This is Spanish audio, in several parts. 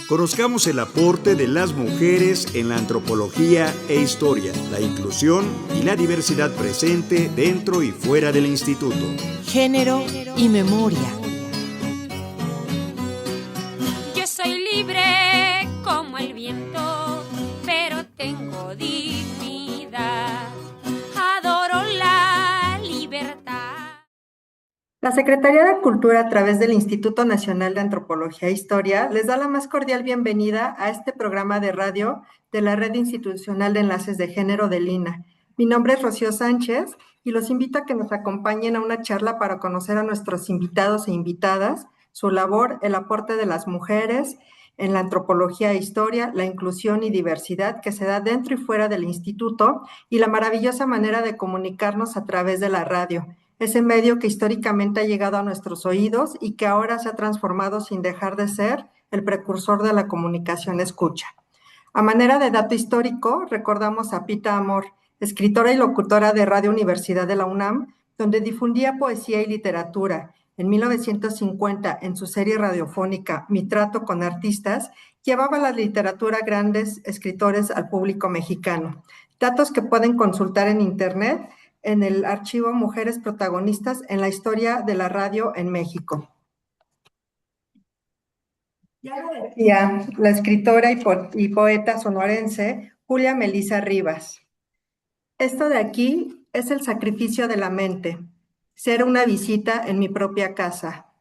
Conozcamos el aporte de las mujeres en la antropología e historia, la inclusión y la diversidad presente dentro y fuera del instituto. Género y memoria. Yo soy libre como el viento, pero tengo dignidad. Adoro la libertad. La Secretaría de Cultura, a través del Instituto Nacional de Antropología e Historia, les da la más cordial bienvenida a este programa de radio de la Red Institucional de Enlaces de Género del INAH. Mi nombre es Rocío Sánchez y los invito a que nos acompañen a una charla para conocer a nuestros invitados e invitadas, su labor, el aporte de las mujeres en la antropología e historia, la inclusión y diversidad que se da dentro y fuera del instituto y la maravillosa manera de comunicarnos a través de la radio. Ese medio que históricamente ha llegado a nuestros oídos y que ahora se ha transformado sin dejar de ser el precursor de la comunicación escucha. A manera de dato histórico, recordamos a Pita Amor, escritora y locutora de Radio Universidad de la UNAM, donde difundía poesía y literatura. En 1950, en su serie radiofónica Mi trato con artistas, llevaba la literatura a grandes escritores al público mexicano. Datos que pueden consultar en internet en el archivo Mujeres Protagonistas en la Historia de la Radio en México. Ya lo decía la escritora y poeta sonorense Julia Melissa Rivas. Esto de aquí es el sacrificio de la mente, ser una visita en mi propia casa.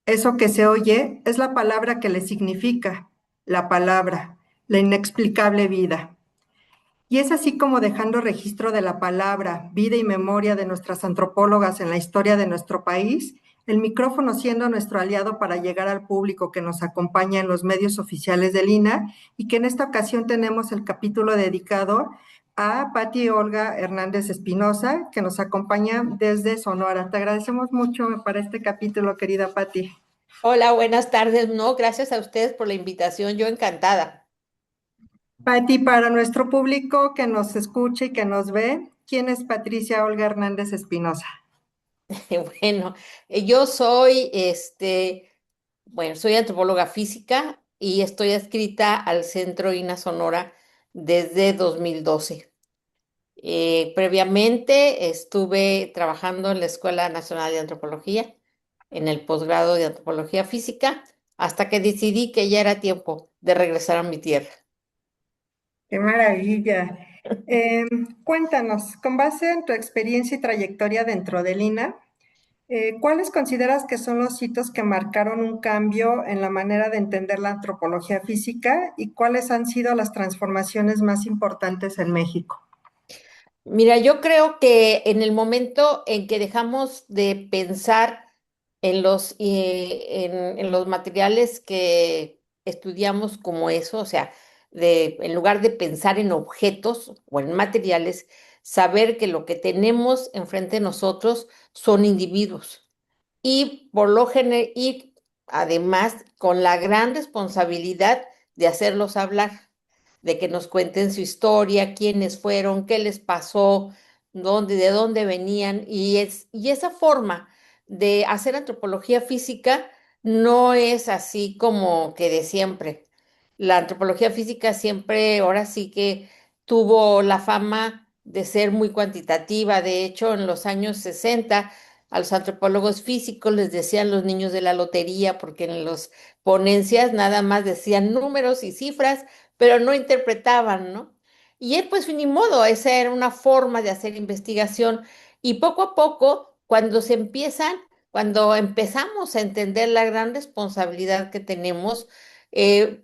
Eso que se oye es la palabra que le significa, la palabra, la inexplicable vida. Y es así como, dejando registro de la palabra, vida y memoria de nuestras antropólogas en la historia de nuestro país, el micrófono siendo nuestro aliado para llegar al público que nos acompaña en los medios oficiales del INAH, y que en esta ocasión tenemos el capítulo dedicado a Patti Olga Hernández Espinosa, que nos acompaña desde Sonora. Te agradecemos mucho para este capítulo, querida Patti. Hola, buenas tardes. No, gracias a ustedes por la invitación. Yo encantada. Patti, para nuestro público que nos escucha y que nos ve, ¿quién es Patricia Olga Hernández Espinosa? Bueno, yo soy, soy antropóloga física y estoy adscrita al Centro INAH Sonora desde 2012. Previamente estuve trabajando en la Escuela Nacional de Antropología, en el posgrado de Antropología Física, hasta que decidí que ya era tiempo de regresar a mi tierra. ¡Qué maravilla! Cuéntanos, con base en tu experiencia y trayectoria dentro del INAH, ¿cuáles consideras que son los hitos que marcaron un cambio en la manera de entender la antropología física y cuáles han sido las transformaciones más importantes en México? Mira, yo creo que en el momento en que dejamos de pensar en los materiales que estudiamos como eso, o sea, en lugar de pensar en objetos o en materiales, saber que lo que tenemos enfrente de nosotros son individuos y por lo general, y además con la gran responsabilidad de hacerlos hablar, de que nos cuenten su historia, quiénes fueron, qué les pasó, de dónde venían, y esa forma de hacer antropología física no es así como que de siempre. La antropología física siempre, ahora sí que tuvo la fama de ser muy cuantitativa. De hecho, en los años 60 a los antropólogos físicos les decían los niños de la lotería, porque en las ponencias nada más decían números y cifras, pero no interpretaban, ¿no? Y pues ni modo, esa era una forma de hacer investigación. Y poco a poco, cuando empezamos a entender la gran responsabilidad que tenemos,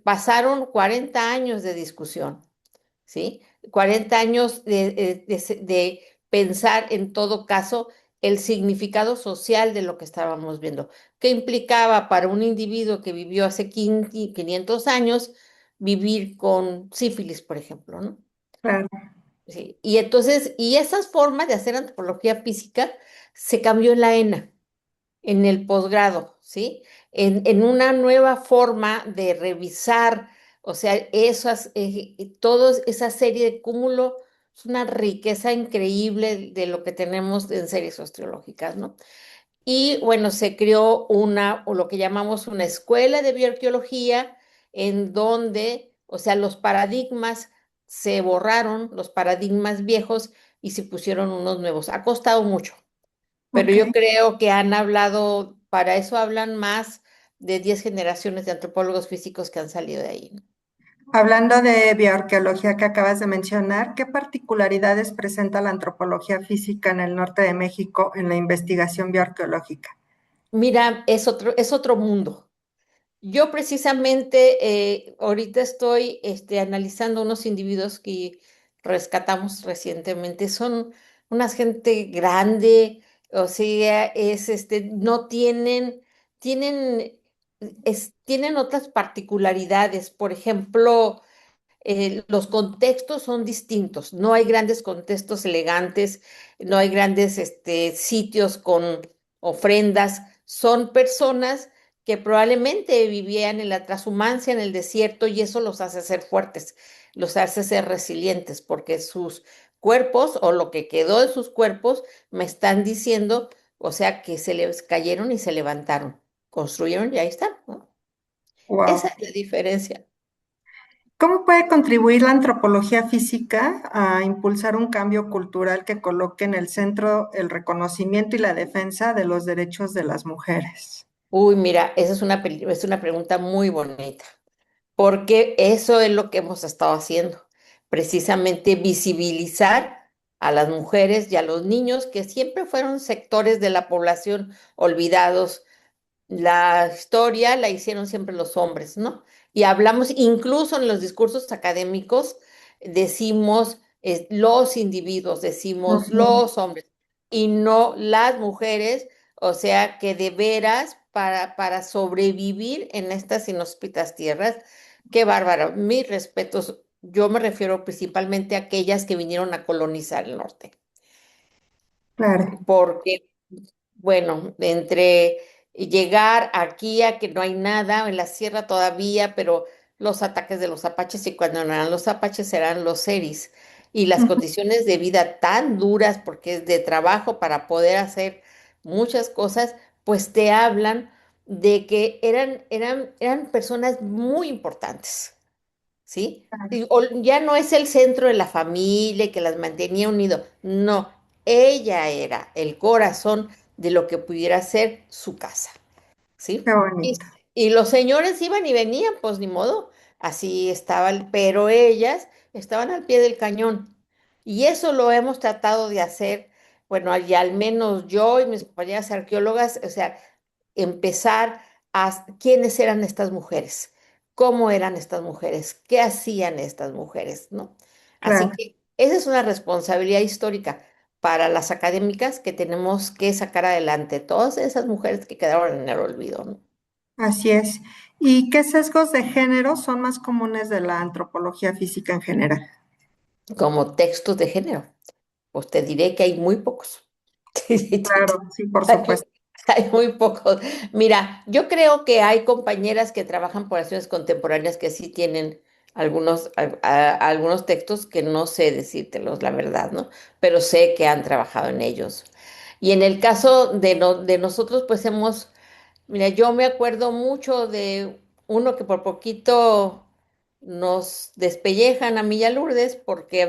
pasaron 40 años de discusión, ¿sí? 40 años de pensar en todo caso el significado social de lo que estábamos viendo. ¿Qué implicaba para un individuo que vivió hace 500 años vivir con sífilis, por ejemplo, ¿no? Claro. Sí. Y entonces, esas formas de hacer antropología física se cambió en la ENA, en el posgrado, ¿sí? En una nueva forma de revisar, o sea, toda esa serie de cúmulo, es una riqueza increíble de lo que tenemos en series osteológicas, ¿no? Y bueno, se creó o lo que llamamos una escuela de bioarqueología en donde, o sea, los paradigmas se borraron, los paradigmas viejos, y se pusieron unos nuevos. Ha costado mucho, pero Ok. yo creo que han hablado, para eso hablan más de 10 generaciones de antropólogos físicos que han salido de ahí, ¿no? Hablando de bioarqueología que acabas de mencionar, ¿qué particularidades presenta la antropología física en el norte de México en la investigación bioarqueológica? Mira, es otro mundo. Yo precisamente ahorita estoy analizando unos individuos que rescatamos recientemente. Son una gente grande, o sea, no tienen otras particularidades. Por ejemplo, los contextos son distintos. No hay grandes contextos elegantes, no hay grandes sitios con ofrendas. Son personas que probablemente vivían en la transhumancia, en el desierto, y eso los hace ser fuertes, los hace ser resilientes, porque sus cuerpos o lo que quedó de sus cuerpos me están diciendo, o sea, que se les cayeron y se levantaron, construyeron y ahí están, ¿no? Esa Wow. es la diferencia. ¿Cómo puede contribuir la antropología física a impulsar un cambio cultural que coloque en el centro el reconocimiento y la defensa de los derechos de las mujeres? Uy, mira, esa es una pregunta muy bonita, porque eso es lo que hemos estado haciendo, precisamente visibilizar a las mujeres y a los niños que siempre fueron sectores de la población olvidados. La historia la hicieron siempre los hombres, ¿no? Y hablamos, incluso en los discursos académicos, decimos los individuos, decimos Ujú. los hombres, y no las mujeres, o sea que de veras, para sobrevivir en estas inhóspitas tierras, qué bárbaro, mis respetos, yo me refiero principalmente a aquellas que vinieron a colonizar el norte, Claro, porque bueno, entre llegar aquí a que no hay nada, en la sierra todavía, pero los ataques de los apaches, y cuando no eran los apaches eran los seris, y las ujú, condiciones de vida tan duras, porque es de trabajo para poder hacer muchas cosas, pues te hablan de que eran personas muy importantes. ¿Sí? claro, Y ya no es el centro de la familia que las mantenía unidos, no, ella era el corazón de lo que pudiera ser su casa, qué ¿sí? bonito. Y los señores iban y venían, pues ni modo, así estaban, pero ellas estaban al pie del cañón. Y eso lo hemos tratado de hacer, bueno, y al menos yo y mis compañeras arqueólogas, o sea, empezar a quiénes eran estas mujeres, cómo eran estas mujeres, qué hacían estas mujeres, ¿no? Así Claro, que esa es una responsabilidad histórica para las académicas que tenemos que sacar adelante, todas esas mujeres que quedaron en el olvido, ¿no? así es. ¿Y qué sesgos de género son más comunes de la antropología física en general? Como textos de género, pues te diré que hay muy pocos. Claro, sí, por Hay supuesto. hay muy pocos. Mira, yo creo que hay compañeras que trabajan por acciones contemporáneas que sí tienen algunos textos que no sé decírtelos, la verdad, ¿no? Pero sé que han trabajado en ellos. Y en el caso de nosotros, pues mira, yo me acuerdo mucho de uno que por poquito nos despellejan a mí y a Lourdes porque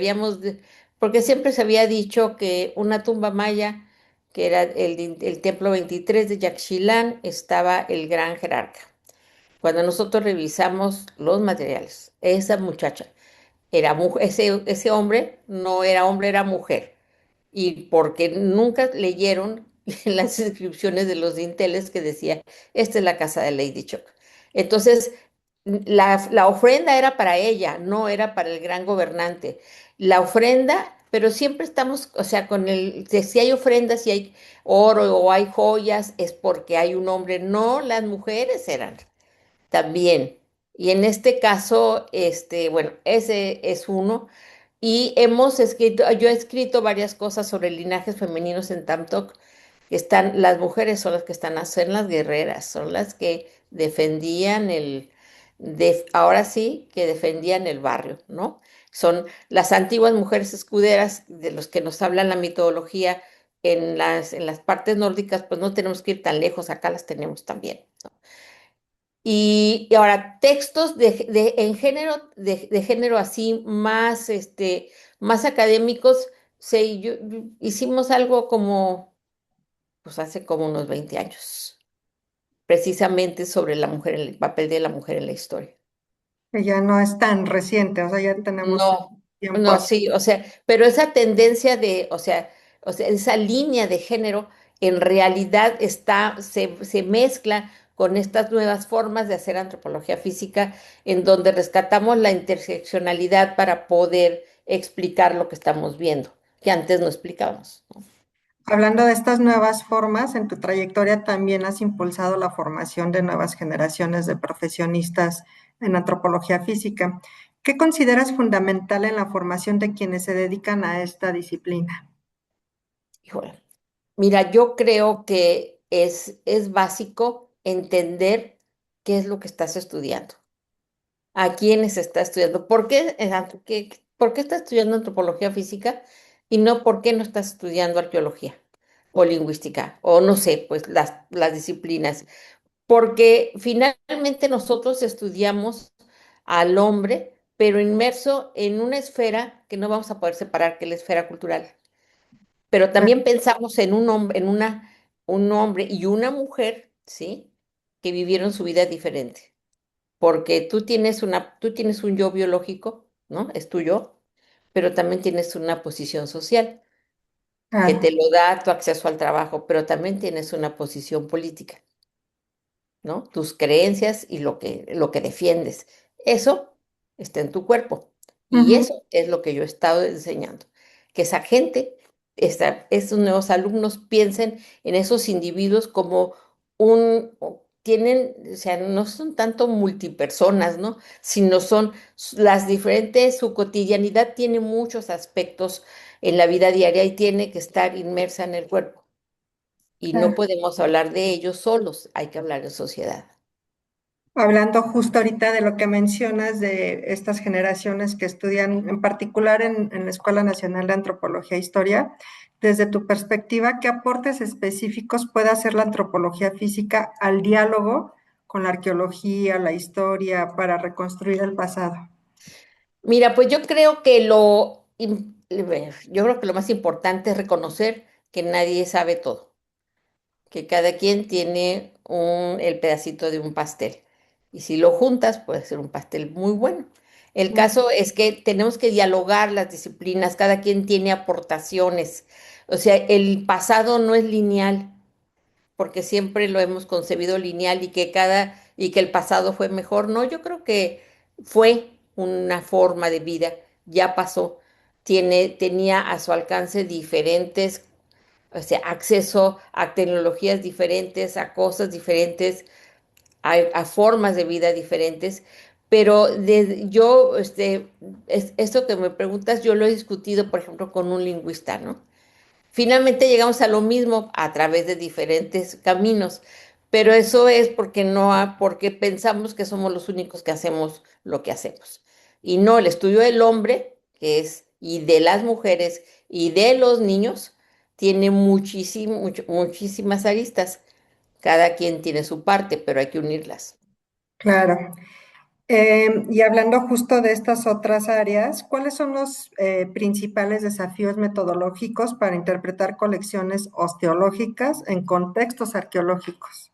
porque siempre se había dicho que una tumba maya, que era el templo 23 de Yaxchilán, estaba el gran jerarca. Cuando nosotros revisamos los materiales, esa muchacha ese hombre no era hombre, era mujer, y porque nunca leyeron las inscripciones de los dinteles que decía, esta es la casa de Lady Chuck. Entonces, la ofrenda era para ella, no era para el gran gobernante. La ofrenda, pero siempre estamos, o sea, si hay ofrendas, si hay oro o hay joyas, es porque hay un hombre, no, las mujeres eran también. Y en este caso, bueno, ese es uno. Y yo he escrito varias cosas sobre linajes femeninos en Tamtoc, que las mujeres son las que son las guerreras, son las que defendían ahora sí, que defendían el barrio, ¿no? Son las antiguas mujeres escuderas de los que nos habla la mitología en las partes nórdicas, pues no tenemos que ir tan lejos, acá las tenemos también, ¿no? Y ahora, textos en género, de género así más, más académicos, hicimos algo como, pues hace como unos 20 años, precisamente sobre la mujer, el papel de la mujer en la historia. que ya no es tan reciente, o sea, ya tenemos No, tiempo no, así. sí, o sea, pero esa tendencia o sea, esa línea de género en realidad se mezcla con estas nuevas formas de hacer antropología física, en donde rescatamos la interseccionalidad para poder explicar lo que estamos viendo, que antes no explicábamos, ¿no? Hablando de estas nuevas formas, en tu trayectoria también has impulsado la formación de nuevas generaciones de profesionistas en antropología física. ¿Qué consideras fundamental en la formación de quienes se dedican a esta disciplina? Híjole. Mira, yo creo que es básico entender qué es lo que estás estudiando. A quiénes está estudiando. ¿Por qué estás estudiando antropología física y no por qué no estás estudiando arqueología o lingüística o no sé, pues las disciplinas? Porque finalmente nosotros estudiamos al hombre, pero inmerso en una esfera que no vamos a poder separar, que es la esfera cultural. Pero también pensamos en un hombre y una mujer, ¿sí? Que vivieron su vida diferente porque tú tienes un yo biológico, ¿no? Es tu yo, pero también tienes una posición social que Claro. te lo da tu acceso al trabajo, pero también tienes una posición política, ¿no? Tus creencias y lo que defiendes. Eso está en tu cuerpo. Y Ujú. eso es lo que yo he estado enseñando. Que esa gente, esos nuevos alumnos piensen en esos individuos como o sea, no son tanto multipersonas, ¿no? Sino son las diferentes, su cotidianidad tiene muchos aspectos en la vida diaria y tiene que estar inmersa en el cuerpo. Y no Claro. podemos hablar de ellos solos, hay que hablar en sociedad. Hablando justo ahorita de lo que mencionas de estas generaciones que estudian, en particular en la Escuela Nacional de Antropología e Historia, desde tu perspectiva, ¿qué aportes específicos puede hacer la antropología física al diálogo con la arqueología, la historia, para reconstruir el pasado? Mira, pues yo creo que lo más importante es reconocer que nadie sabe todo, que cada quien tiene el pedacito de un pastel. Y si lo juntas, puede ser un pastel muy bueno. El Mm. caso es que tenemos que dialogar las disciplinas, cada quien tiene aportaciones. O sea, el pasado no es lineal porque siempre lo hemos concebido lineal y que el pasado fue mejor. No, yo creo que fue una forma de vida, ya pasó. Tenía a su alcance diferentes, o sea, acceso a tecnologías diferentes, a cosas diferentes, a formas de vida diferentes. Pero esto que me preguntas, yo lo he discutido, por ejemplo, con un lingüista, ¿no? Finalmente llegamos a lo mismo a través de diferentes caminos, pero eso es porque pensamos que somos los únicos que hacemos lo que hacemos. Y no, el estudio del hombre, y de las mujeres y de los niños, tiene muchísimas aristas. Cada quien tiene su parte, pero hay que unirlas. Claro. Y hablando justo de estas otras áreas, ¿cuáles son los principales desafíos metodológicos para interpretar colecciones osteológicas en contextos arqueológicos?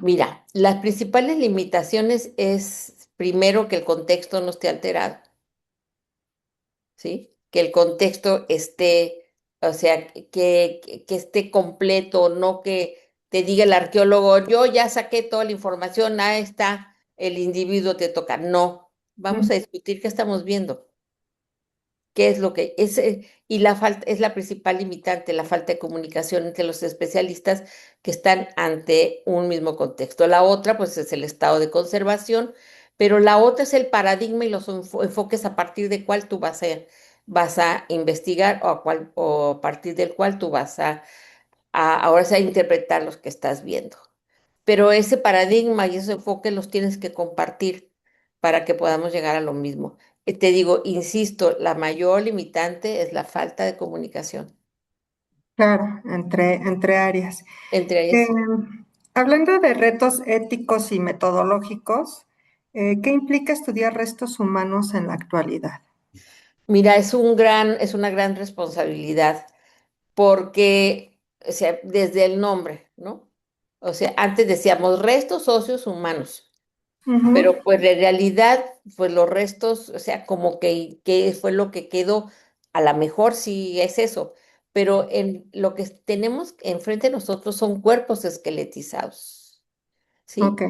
Mira, las principales limitaciones es primero que el contexto no esté alterado. ¿Sí? Que el contexto esté, o sea, que esté completo, no que te diga el arqueólogo, yo ya saqué toda la información, ahí está, el individuo te toca. No, vamos a discutir qué estamos viendo, qué es lo que es, y la falta es la principal limitante, la falta de comunicación entre los especialistas que están ante un mismo contexto. La otra, pues, es el estado de conservación, pero la otra es el paradigma y los enfoques a partir de cuál tú vas a investigar o a partir del cual tú ahora sí a interpretar los que estás viendo. Pero ese paradigma y esos enfoques los tienes que compartir para que podamos llegar a lo mismo. Te digo, insisto, la mayor limitante es la falta de comunicación Claro, entre áreas. entre Eh, ellas. Hablando de retos éticos y metodológicos, ¿qué implica estudiar restos humanos en la actualidad? Mira, es una gran responsabilidad porque, o sea, desde el nombre, ¿no? O sea, antes decíamos restos óseos humanos, Ujú. pero pues en realidad, pues los restos, o sea, como que fue lo que quedó, a lo mejor sí es eso, pero en lo que tenemos enfrente de nosotros son cuerpos esqueletizados, Ok. ¿sí?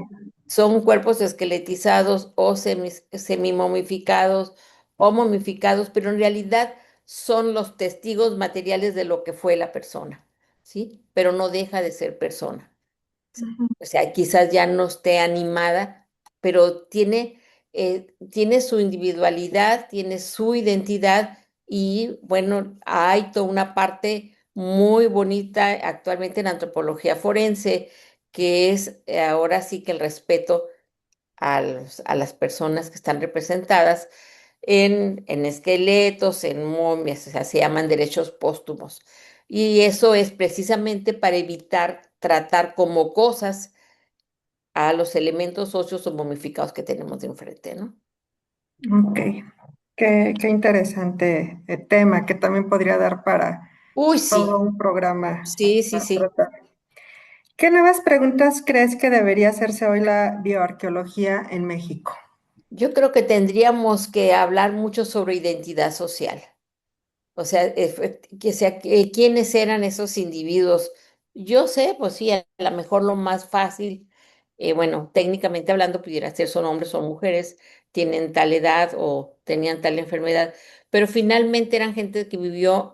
Son cuerpos esqueletizados o semimomificados o momificados, pero en realidad son los testigos materiales de lo que fue la persona, ¿sí? Pero no deja de ser persona. Ujú. O sea, quizás ya no esté animada, pero tiene su individualidad, tiene su identidad y bueno, hay toda una parte muy bonita actualmente en antropología forense, que es ahora sí que el respeto a las personas que están representadas en esqueletos, en momias, o sea, se llaman derechos póstumos. Y eso es precisamente para evitar tratar como cosas a los elementos óseos o momificados que tenemos de enfrente, ¿no? Ok. Qué interesante tema que también podría dar para Uy, todo sí, un programa sí, sí, para sí. tratar. ¿Qué nuevas preguntas crees que debería hacerse hoy la bioarqueología en México? Yo creo que tendríamos que hablar mucho sobre identidad social. O sea, quiénes eran esos individuos. Yo sé, pues sí, a lo mejor lo más fácil, bueno, técnicamente hablando, pudiera ser son hombres o mujeres, tienen tal edad o tenían tal enfermedad, pero finalmente eran gente que vivió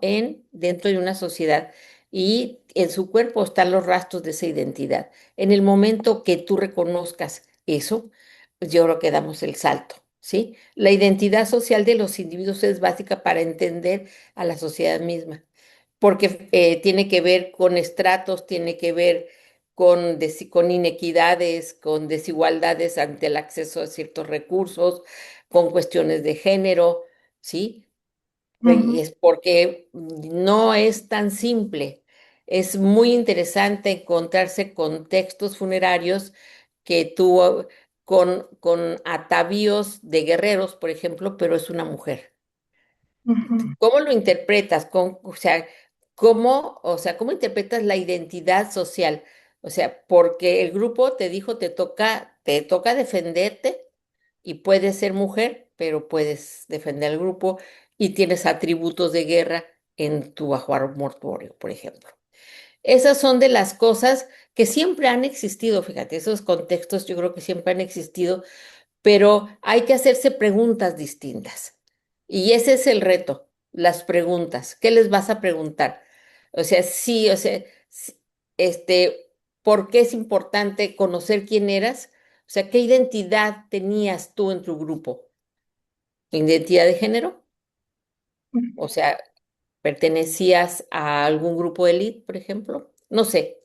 dentro de una sociedad y en su cuerpo están los rastros de esa identidad. En el momento que tú reconozcas eso, pues yo creo que damos el salto, ¿sí? La identidad social de los individuos es básica para entender a la sociedad misma, porque tiene que ver con estratos, tiene que ver con inequidades, con desigualdades ante el acceso a ciertos recursos, con cuestiones de género, ¿sí? Y Ujú, es porque no es tan simple. Es muy interesante encontrarse con textos funerarios que tú, con atavíos de guerreros, por ejemplo, pero es una mujer. ujú, ¿Cómo lo interpretas? O sea, ¿cómo interpretas la identidad social? O sea, porque el grupo te dijo te toca defenderte y puedes ser mujer, pero puedes defender al grupo y tienes atributos de guerra en tu ajuar mortuorio, por ejemplo. Esas son de las cosas que siempre han existido, fíjate, esos contextos yo creo que siempre han existido, pero hay que hacerse preguntas distintas. Y ese es el reto, las preguntas. ¿Qué les vas a preguntar? O sea, sí, o sea, este, ¿por qué es importante conocer quién eras? O sea, ¿qué identidad tenías tú en tu grupo? ¿Identidad de género? O sea, ¿pertenecías a algún grupo de élite, por ejemplo? No sé.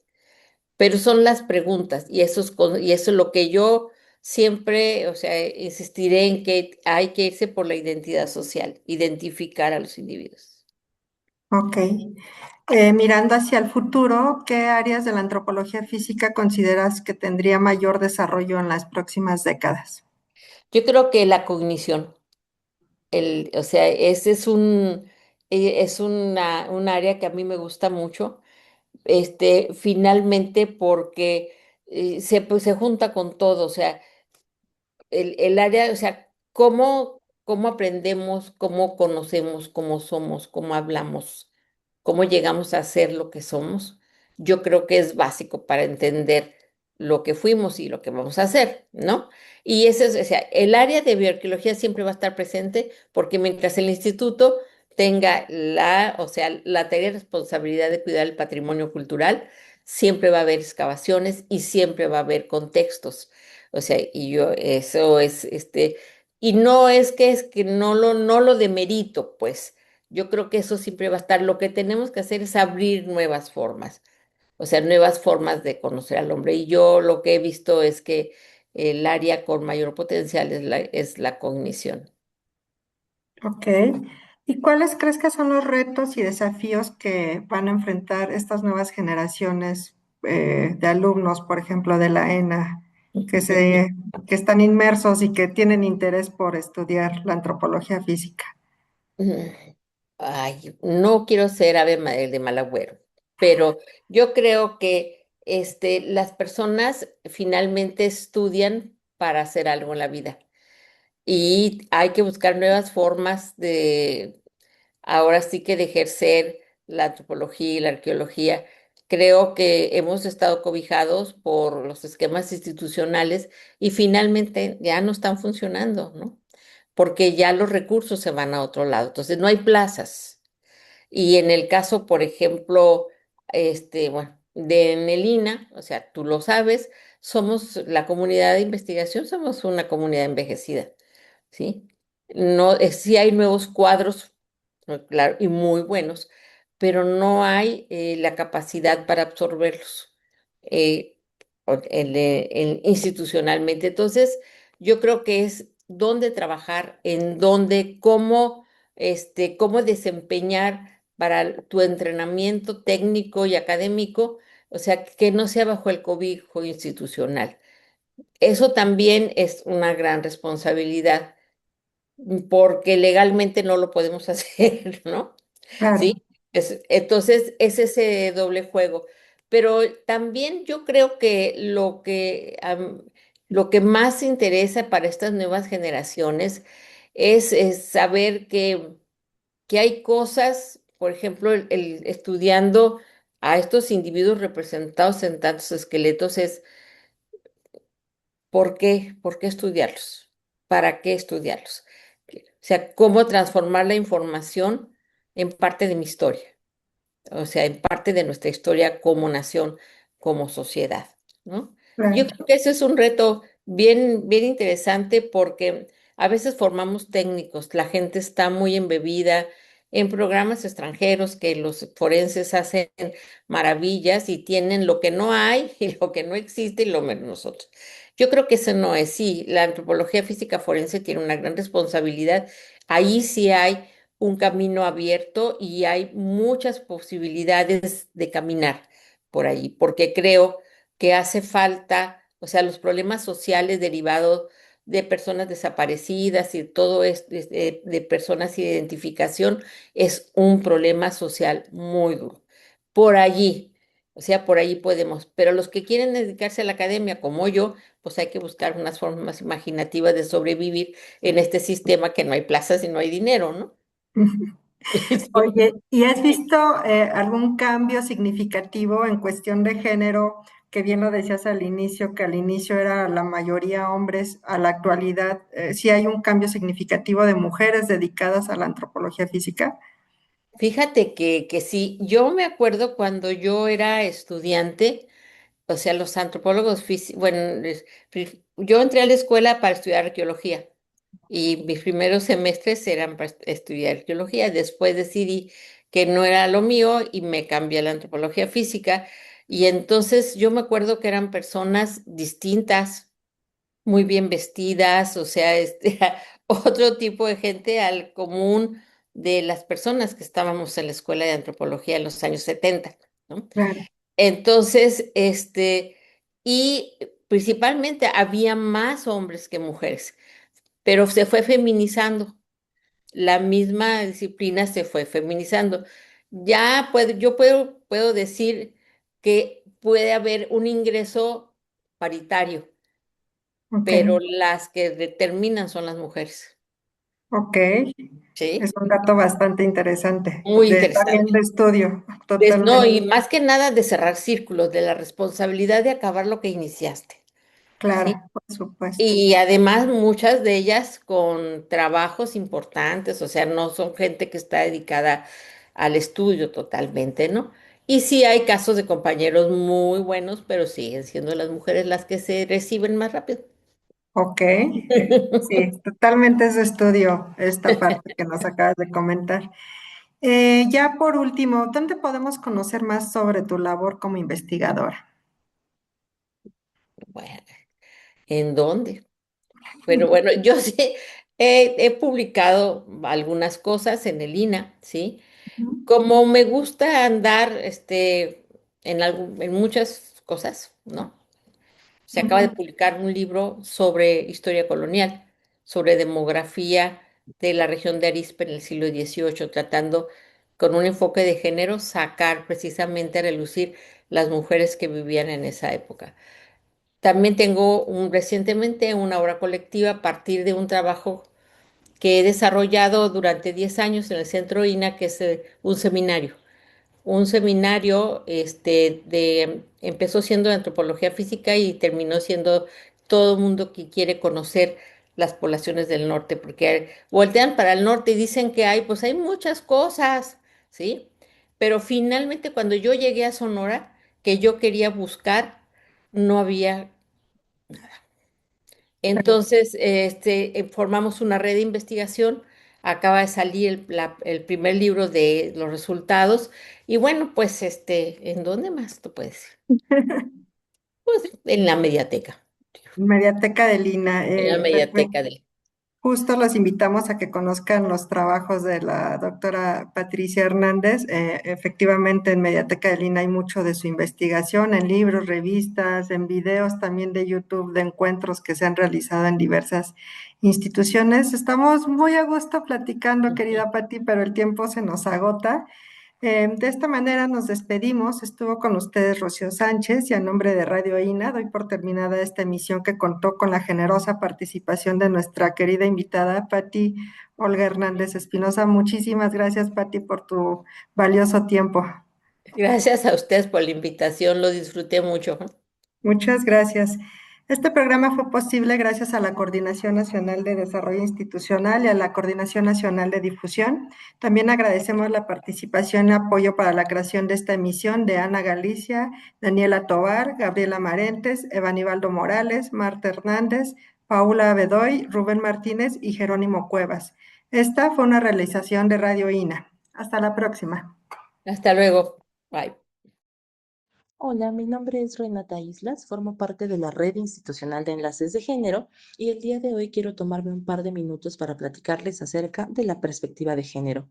Pero son las preguntas y eso es lo que yo siempre, o sea, insistiré en que hay que irse por la identidad social, identificar a los individuos. ok. Mirando hacia el futuro, ¿qué áreas de la antropología física consideras que tendría mayor desarrollo en las próximas décadas? Yo creo que la cognición, o sea, ese es un área que a mí me gusta mucho, finalmente porque pues, se junta con todo, o sea, el área, o sea, cómo aprendemos, cómo conocemos, cómo somos, cómo hablamos, cómo llegamos a ser lo que somos, yo creo que es básico para entender lo que fuimos y lo que vamos a hacer, ¿no? Y ese es, o sea, el área de bioarqueología siempre va a estar presente porque mientras el instituto tenga o sea, la tarea y responsabilidad de cuidar el patrimonio cultural, siempre va a haber excavaciones y siempre va a haber contextos. O sea, eso y no es que no lo demerito, pues. Yo creo que eso siempre va a estar. Lo que tenemos que hacer es abrir nuevas formas, o sea, nuevas formas de conocer al hombre. Y yo lo que he visto es que el área con mayor potencial es la cognición. Ok. ¿Y cuáles crees que son los retos y desafíos que van a enfrentar estas nuevas generaciones? de alumnos, por ejemplo, de la ENA, que están inmersos y que tienen interés por estudiar la antropología física. Ay, no quiero ser de mal agüero, pero yo creo que las personas finalmente estudian para hacer algo en la vida y hay que buscar nuevas formas de, ahora sí que de ejercer la antropología y la arqueología. Creo que hemos estado cobijados por los esquemas institucionales y finalmente ya no están funcionando, ¿no? Porque ya los recursos se van a otro lado. Entonces no hay plazas. Y en el caso, por ejemplo, bueno, de Melina, o sea, tú lo sabes, somos la comunidad de investigación, somos una comunidad envejecida, ¿sí? No, sí hay nuevos cuadros, claro, y muy buenos, pero no hay la capacidad para absorberlos eh, institucionalmente. Entonces, yo creo que es dónde trabajar, en dónde, cómo desempeñar para tu entrenamiento técnico y académico, o sea, que no sea bajo el cobijo institucional. Eso también es una gran responsabilidad porque legalmente no lo podemos hacer, ¿no? Claro. Sí, entonces es ese doble juego. Pero también yo creo que lo que más interesa para estas nuevas generaciones es saber que hay cosas, por ejemplo, estudiando a estos individuos representados en tantos esqueletos, es ¿por qué? ¿Por qué estudiarlos? ¿Para qué estudiarlos? O sea, cómo transformar la información en parte de mi historia, o sea, en parte de nuestra historia como nación, como sociedad, ¿no? Yo Claro. creo que ese es un reto bien, bien interesante porque a veces formamos técnicos, la gente está muy embebida en programas extranjeros que los forenses hacen maravillas y tienen lo que no hay y lo que no existe y lo menos nosotros. Yo creo que eso no es, sí, la antropología física forense tiene una gran responsabilidad. Ahí sí hay un camino abierto y hay muchas posibilidades de caminar por ahí, porque creo que hace falta, o sea, los problemas sociales derivados de personas desaparecidas y todo esto de personas sin identificación es un problema social muy duro. Por allí, o sea, por allí podemos, pero los que quieren dedicarse a la academia como yo, pues hay que buscar unas formas imaginativas de sobrevivir en este sistema que no hay plazas y no hay dinero, ¿no? Sí. Oye, ¿y has visto algún cambio significativo en cuestión de género? Que bien lo decías al inicio, que al inicio era la mayoría hombres, a la actualidad, ¿sí hay un cambio significativo de mujeres dedicadas a la antropología física? Fíjate que sí, yo me acuerdo cuando yo era estudiante, o sea, los antropólogos físicos, bueno, yo entré a la escuela para estudiar arqueología y mis primeros semestres eran para estudiar arqueología, después decidí que no era lo mío y me cambié a la antropología física y entonces yo me acuerdo que eran personas distintas, muy bien vestidas, o sea, era otro tipo de gente al común de las personas que estábamos en la escuela de antropología en los años 70, ¿no? Claro. Entonces, y principalmente había más hombres que mujeres, pero se fue feminizando, la misma disciplina se fue feminizando. Yo puedo decir que puede haber un ingreso paritario, Ok, pero las que determinan son las mujeres, ok. Es ¿sí? un dato bastante interesante, Muy también de interesante. estudio, No, totalmente. y más que nada de cerrar círculos, de la responsabilidad de acabar lo que iniciaste, ¿sí? Claro, por supuesto. Y además muchas de ellas con trabajos importantes, o sea, no son gente que está dedicada al estudio totalmente, ¿no? Y sí hay casos de compañeros muy buenos, pero siguen siendo las mujeres las que se reciben más rápido. Ok, sí, totalmente es de estudio esta parte que nos acabas de comentar. Ya por último, ¿dónde podemos conocer más sobre tu labor como investigadora? Bueno, ¿en dónde? Pero bueno, yo sí he publicado algunas cosas en el INA, ¿sí? Ujú. Como me gusta andar en muchas cosas, ¿no? Se acaba de publicar un libro sobre historia colonial, sobre demografía de la región de Arizpe en el siglo XVIII, tratando con un enfoque de género sacar precisamente a relucir las mujeres que vivían en esa época. También tengo recientemente una obra colectiva a partir de un trabajo que he desarrollado durante 10 años en el Centro INA, que es un seminario empezó siendo de antropología física y terminó siendo todo el mundo que quiere conocer las poblaciones del norte, porque voltean para el norte y dicen que pues hay muchas cosas, ¿sí? Pero finalmente cuando yo llegué a Sonora, que yo quería buscar, no había. Entonces, formamos una red de investigación. Acaba de salir el primer libro de los resultados. Y bueno, pues, ¿en dónde más tú puedes ir? Pues en la mediateca. Mediateca de Lina. En la mediateca del. Justo los invitamos a que conozcan los trabajos de la doctora Patricia Hernández. Efectivamente, en Mediateca de Lina hay mucho de su investigación, en libros, revistas, en videos también de YouTube, de encuentros que se han realizado en diversas instituciones. Estamos muy a gusto platicando, querida Pati, pero el tiempo se nos agota. De esta manera nos despedimos. Estuvo con ustedes Rocío Sánchez y a nombre de Radio INA doy por terminada esta emisión que contó con la generosa participación de nuestra querida invitada Pati Olga Hernández Espinosa. Muchísimas gracias, Pati, por tu valioso tiempo. Gracias a ustedes por la invitación, lo disfruté mucho. Muchas gracias. Este programa fue posible gracias a la Coordinación Nacional de Desarrollo Institucional y a la Coordinación Nacional de Difusión. También agradecemos la participación y apoyo para la creación de esta emisión de Ana Galicia, Daniela Tovar, Gabriela Marentes, Evanibaldo Morales, Marta Hernández, Paula Bedoy, Rubén Martínez y Jerónimo Cuevas. Esta fue una realización de Radio INA. Hasta la próxima. Hasta luego. Bye. Hola, mi nombre es Renata Islas, formo parte de la Red Institucional de Enlaces de Género y el día de hoy quiero tomarme un par de minutos para platicarles acerca de la perspectiva de género.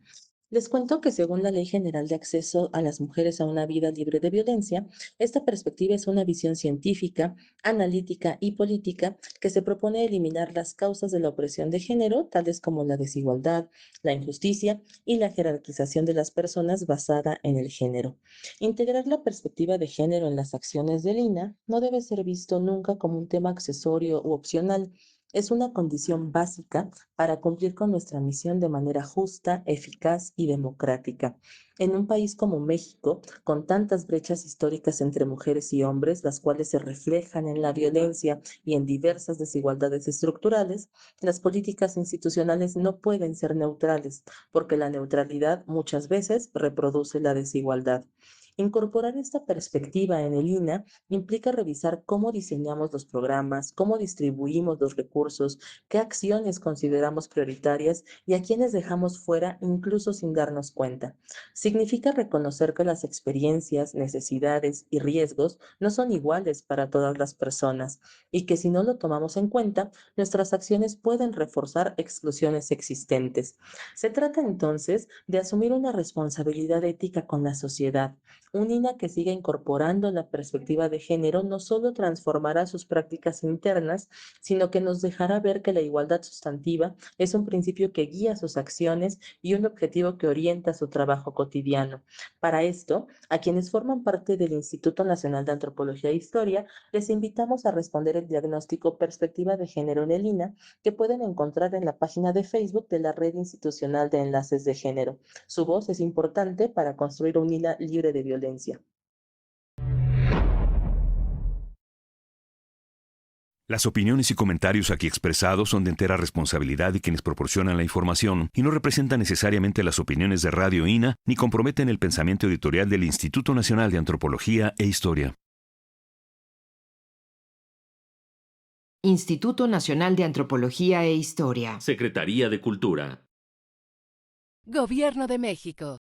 Les cuento que según la Ley General de Acceso a las Mujeres a una Vida Libre de Violencia, esta perspectiva es una visión científica, analítica y política que se propone eliminar las causas de la opresión de género, tales como la desigualdad, la injusticia y la jerarquización de las personas basada en el género. Integrar la perspectiva de género en las acciones del INA no debe ser visto nunca como un tema accesorio u opcional. Es una condición básica para cumplir con nuestra misión de manera justa, eficaz y democrática. En un país como México, con tantas brechas históricas entre mujeres y hombres, las cuales se reflejan en la violencia y en diversas desigualdades estructurales, las políticas institucionales no pueden ser neutrales, porque la neutralidad muchas veces reproduce la desigualdad. Incorporar esta perspectiva en el INA implica revisar cómo diseñamos los programas, cómo distribuimos los recursos, qué acciones consideramos prioritarias y a quienes dejamos fuera incluso sin darnos cuenta. Significa reconocer que las experiencias, necesidades y riesgos no son iguales para todas las personas y que si no lo tomamos en cuenta, nuestras acciones pueden reforzar exclusiones existentes. Se trata entonces de asumir una responsabilidad ética con la sociedad. Un INA que siga incorporando la perspectiva de género no solo transformará sus prácticas internas, sino que nos dejará ver que la igualdad sustantiva es un principio que guía sus acciones y un objetivo que orienta su trabajo cotidiano. Para esto, a quienes forman parte del Instituto Nacional de Antropología e Historia, les invitamos a responder el diagnóstico Perspectiva de Género en el INA, que pueden encontrar en la página de Facebook de la Red Institucional de Enlaces de Género. Su voz es importante para construir un INA libre de violencia. Las opiniones y comentarios aquí expresados son de entera responsabilidad de quienes proporcionan la información y no representan necesariamente las opiniones de Radio INA ni comprometen el pensamiento editorial del Instituto Nacional de Antropología e Historia. Instituto Nacional de Antropología e Historia. Secretaría de Cultura. Gobierno de México.